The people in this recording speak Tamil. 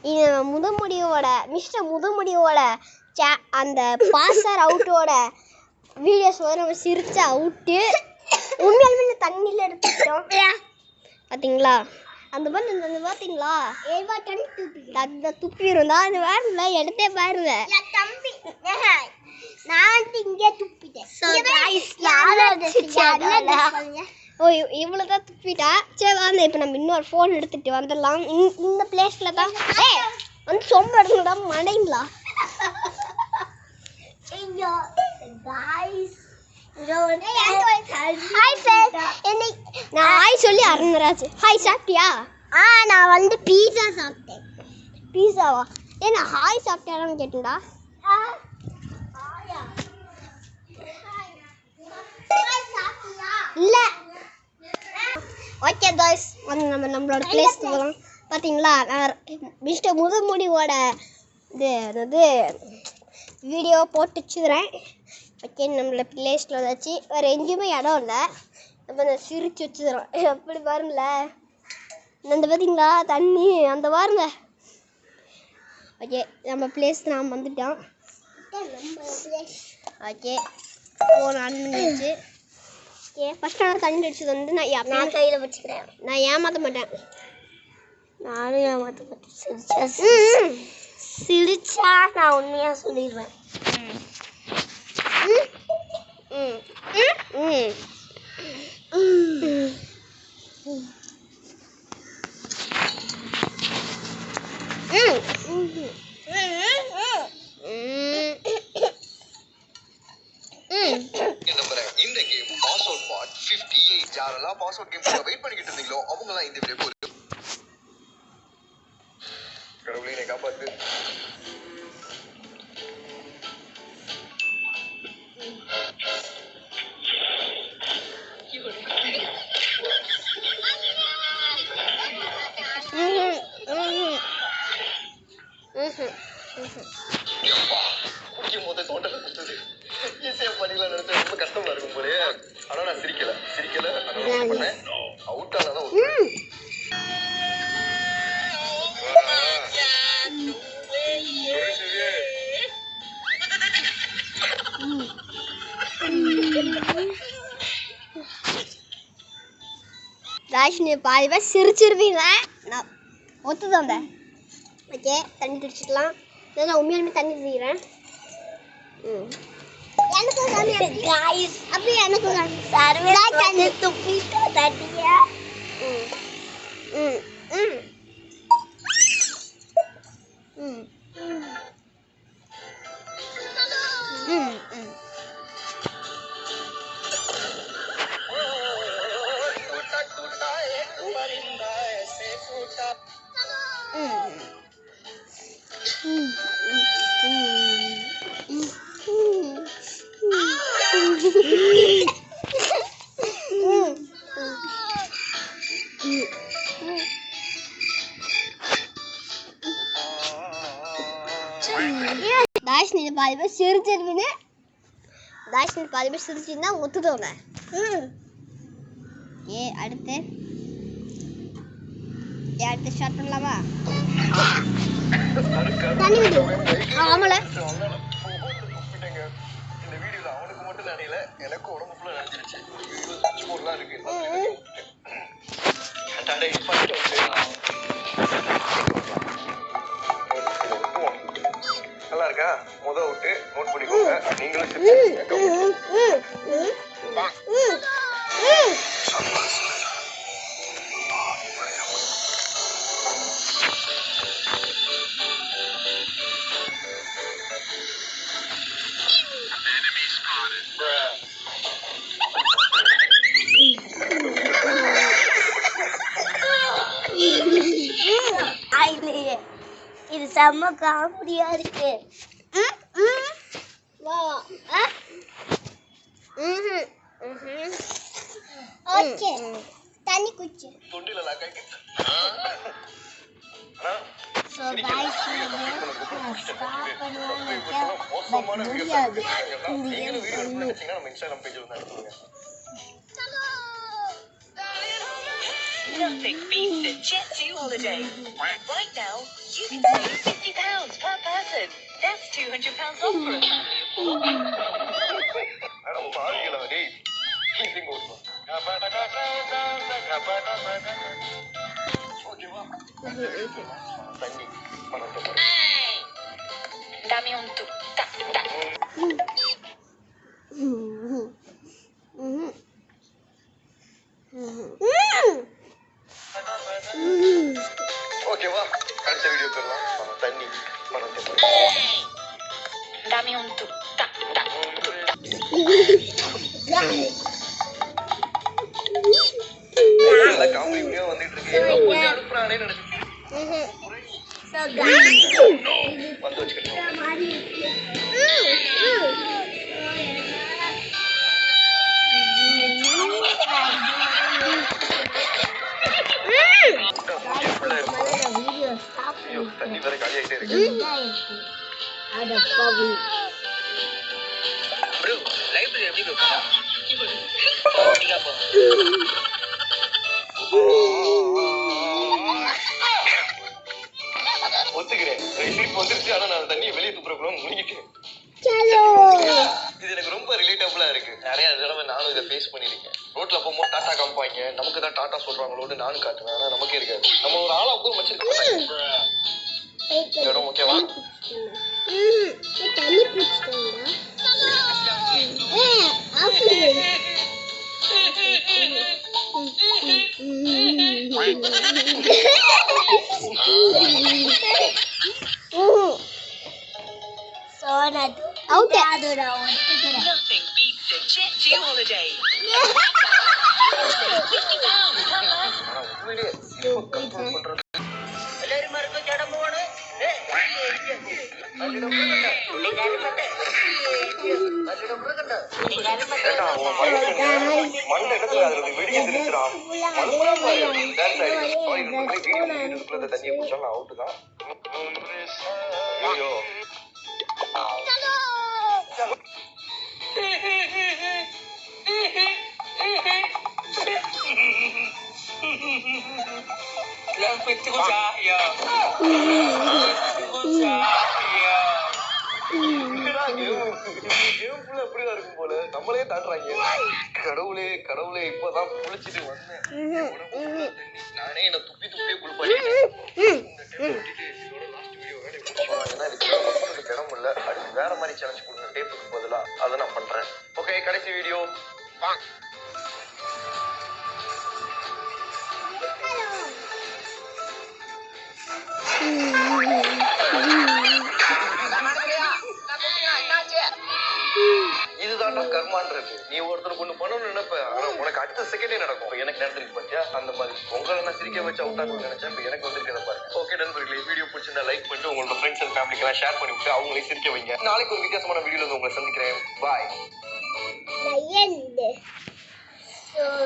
இது முதுமுடியோட மிஸ்டர் முதுமுடியோட அந்த பாசர் அவுட்டோட வீடியோஸ் வந்து நம்ம சிரிச்ச அவுட்டு உண்மையாலுமே தண்ணியில் எடுத்துக்கிட்டோம் பார்த்தீங்களா. அந்த மாதிரி அந்த பார்த்தீங்களா அந்த துப்பி இருந்தா அது வேற எடுத்தே பாருங்க தம்பி. நான் இங்கே துப்பிட்டேன். ஓ இவ்வளோதான் துப்பிட்டா. சரி வாங்க இப்போ நம்ம இன்னொரு ஃபோன் எடுத்துகிட்டு வந்துடலாம். இந்த பிளேஸில் தான் வந்து சொம்ப எடுத்துக்கிட்டா மடைங்களா. நான் ஹாய் சொல்லி அருணராஜ் ஹாய் சாப்பிட்டியா? நான் வந்து பீஸா சாப்பிட்டேன். பீஸாவா? நான் ஹாய் சாப்பிட்டியான்னு கேட்டேன்டா. இல்லை ஓகே காய்ஸ் வந்து நம்மளோட பிளேஸ்க்கு போகலாம். பார்த்தீங்களா மிஸ்டர் முதுமுடியோட இது வீடியோ போட்டு வச்சுக்கிறேன். ஓகே நம்மளோட பிளேஸில் வச்சு வேறு எங்கேயுமே இடம் இல்லை. நம்ம சிரிச்சு வச்சுக்கிறோம். எப்படி பாருங்களேன் அந்த பார்த்தீங்களா தண்ணி அந்த பாருங்க. ஓகே நம்ம பிளேஸ் நாம் வந்துட்டோம். ஓகே ஃபோன் ஆன் பண்ணிடுச்சு. ஓகே ஃபஸ்ட் நான் தண்ணி அடிச்சது வந்து நான் கையில் வச்சுக்கிறேன். நான் ஏமாற்ற மாட்டேன். நானும் ஏமாற்ற மாட்டேன். சிரிச்சா நான் உண்மையாக சொல்லிடுவேன். இந்த கேம் பாஸ்வேர்ட் பார்ட் 58 யாரெல்லாம் பாஸ்வேர்ட் கேம் வெயிட் பண்ணிக்கிட்டு இருந்தீங்களோ அவங்கலாம் இந்த வீடியோ கடவுளே காப்பாத்து. ஈஸியா பண்ணிக்கலாம் நினைச்சா ரொம்ப கஷ்டமா இருக்கும் போலே. ஆனா நான் சிரிக்கல பண்ணேன். அவுட் ஆனாதான் ராஷினி பாதி பேர் சிரிச்சிருவீங்க. நான் ஒத்துதான். ஓகே தண்ணி குடிச்சிக்கலாம். நான் உண்மையாலுமே தண்ணி குடிக்கிறேன். எனக்கு அப்படி எனக்கு தண்ணி துப்பிட்டா தண்ணியா. தாஷ்னி பாதி பேர் சிரிச்சிருவீங்க. தாஷ்னி பாதி பேர் சிரிச்சிருந்தா ஒத்துக்கோங்க. அடுத்து ஸ்டார்ட் பண்ணலாமா? தண்ணி விடு. ஆமால இந்த வீடியோல அவனுக்கு மட்டும் நனையல, எனக்கு உடம்பு ஃபுல்லா நனைஞ்சிருச்சு. ஸ்போர்ட்லாம் இருக்கு. நல்லா இருக்கா? முத விட்டு நோட் பண்ணிக்கோங்க. நீங்களும் இது செம்ம காமெடியா இருக்கு. ஓகே தண்ணி குடிச்சு தொண்டில லாக்காக்கி. சோ गाइस ஸ்டார்ட் பண்ணுவாங்க. முடியாது. நீங்க வீடியோ நினைச்சீங்கன்னா நம்ம இன்ஸ்டாகிராம் பேஜ்ல வந்து அனுப்புங்க. Nothing beats a Jet2 holiday. Right now, you can save £50 per person. That's £200 off for a family of 4. அட பாருங்களா டேய் இங்க ஓடுமா ஓகேவா தண்ணி பணத்தை Dame un tuc, tac, tac. ஓகேவா அடுத்த வீடியோ தரலாம் தண்ணி பணத்தை Dame un tuc, tac, tac. Comedy video வந்துட்டு இருக்கு கொஞ்சம் அனுப்புறானே நினைச்சு வந்து வச்சுக்கிட்டோம் தண்ணி வேற காலி ஆகிட்டே இருக்கு Bro, library எப்படி போகணும்? நீங்க போ. ஒத்துக்கிறேன் சிரிப்பு வந்துருச்சு ஆனா நான் தண்ணியை வெளியே துப்புறப்பலாம் முழுகிட்டேன் இது எனக்கு ரொம்ப ரிலேட்டபிளா இருக்கு நிறைய தடவை நானும் இதை ஃபேஸ் பண்ணிருக்கேன் ரோட்ல போகும்போது டாட்டா காமிப்பாங்க நமக்கு தான் டாட்டா சொல்றாங்களோன்னு நானும் காட்டுவேன் ஆனா நமக்கே இருக்காது நம்ம ஒரு ஆளா போய் வச்சிருக்கோம் இடம் ஓகேவா தண்ணி பிடிச்சிட்டோம்டா Nothing beats a Jet2 holiday. £50 per person. ஆனா உண்மையிலேயே சிரிப்பை கண்ட்ரோல் பண்றது எல்லாரும் மறுக்க ஜட போகணும். ஏண்டா, உன் மண்ணு இடத்துல அதுல வெடிக்க தெரிஞ்சுடா மண்ணுக்குள்ள பாரு டான்ஸ் ஆடி சாரி வீட்டுக்குள்ள தண்ணியை குடிச்சாலும் அவுட்டு தான் ஐயோ அப்படிதான் இருக்கும் போல நம்மளே தாட்டுறாங்க கடவுளே கடவுளே இப்பதான் குளிச்சுட்டு வந்தேன் நானே என்ன துப்பி துப்பியே குளிப்பாட்டிட்டேன் இடம் இல்ல அடுத்து வேற மாதிரி சேலஞ்ச் கொடுங்க டேப்புக்கு பதிலா அதை நான் பண்றேன் ஓகே கடைசி வீடியோ இதுதான்டா கர்மான்றது நீ ஒருத்தருக்கு ஒண்ணு பண்ணணும்னு நினைப்ப ஆனா உனக்கு அடுத்த செகண்டே நடக்கும் எனக்கு நடந்திருக்கு பாத்தியா அந்த மாதிரி உங்களை நான் சிரிக்க வச்சு அவுட் ஆகணும்னு நினைச்சேன் இப்ப எனக்கு வந்திருக்கிறத பாருங்க ஓகே நண்பர்களே வீடியோ பிடிச்சிருந்தா லைக் பண்ணிட்டு உங்களோட ஃப்ரெண்ட்ஸ் அண்ட் ஃபேமிலிக்கு எல்லாம் ஷேர் பண்ணி விட்டு அவங்களே சிரிக்க வைங்க நாளைக்கு ஒரு வித்தியாசமான வீடியோல உங்களை சந்திக்கிறேன் பாய்